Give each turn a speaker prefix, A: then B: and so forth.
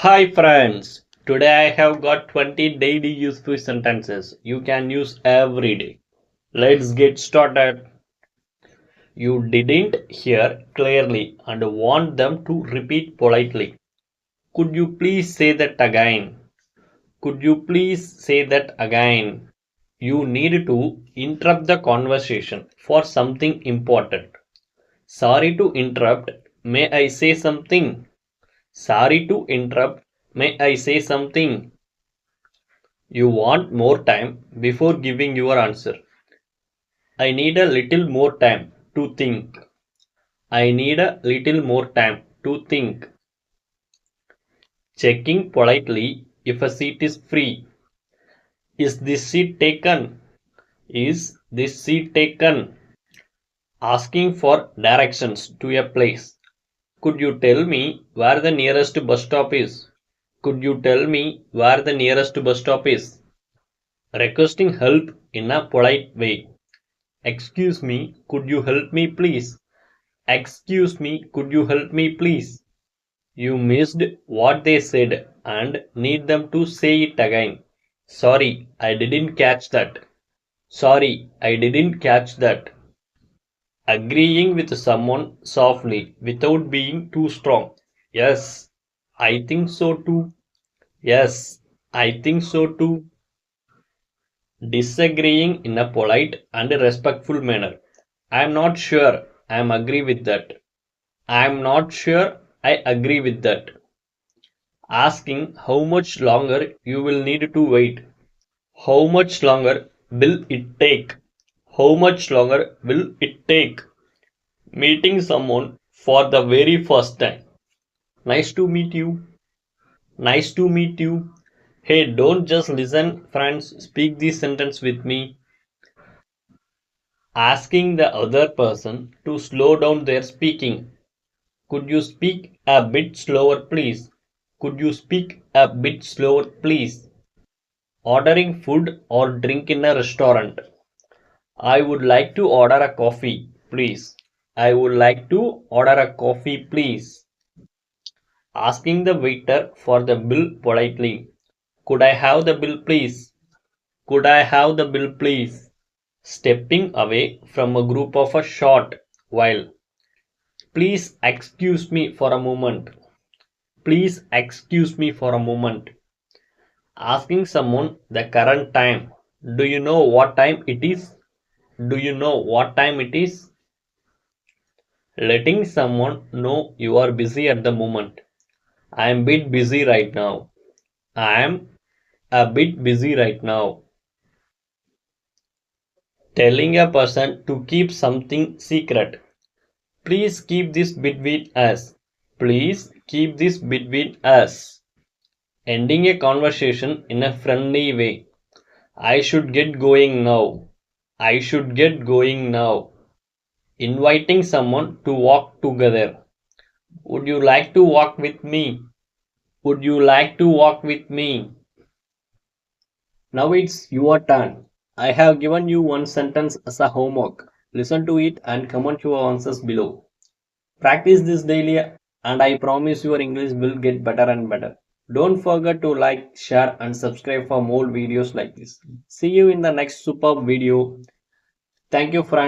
A: Hi friends, today I have got 20 daily useful sentences you can use every day. Let's get started. You didn't hear clearly and want them to repeat politely. Could you please say that again? Could you please say that again? You need to interrupt the conversation for something important. Sorry to interrupt. May I say something? Sorry to interrupt. May I say something? You want more time before giving your answer. I need a little more time to think. I need a little more time to think. Checking politely if a seat is free. Is this seat taken? Is this seat taken? Asking for directions to a place. Could you tell me where the nearest bus stop is? Could you tell me where the nearest bus stop is? Requesting help in a polite way. Excuse me, could you help me please? Excuse me, could you help me please? You missed what they said and need them to say it again. Sorry, I didn't catch that. Sorry, I didn't catch that. Agreeing with someone softly without being too strong. Yes, I think so too. Yes, I think so too. Disagreeing in a polite and respectful manner. I am not sure I am agree with that. I am not sure I agree with that. Asking how much longer you will need to wait. How much longer will it take? How much longer will it take? Meeting someone for the very first time. Nice to meet you. Nice to meet you. Hey, don't just listen, friends. Speak this sentence with me. Asking the other person to slow down their speaking. Could you speak a bit slower, please? Could you speak a bit slower, please? Ordering food or drink in a restaurant. I would like to order a coffee, please. I would like to order a coffee, please. Asking the waiter for the bill politely. Could I have the bill, please? Could I have the bill, please? Stepping away from a group of a short while. Please excuse me for a moment. Please excuse me for a moment. Asking someone the current time. Do you know what time it is? Do you know what time it is? Letting someone know you are busy at the moment. I am a bit busy right now. I am a bit busy right now. Telling a person to keep something secret. Please keep this between us. Please keep this between us. Ending a conversation in a friendly way. I should get going now. I should get going now. Inviting someone to walk together. Would you like to walk with me? Would you like to walk with me? Now it's your turn. I have given you one sentence as a homework. Listen to it and comment your answers below. Practice this daily and I promise your English will get better and better. Don't forget to like, share and subscribe for more videos like this. See you in the next superb video. Thank you friends.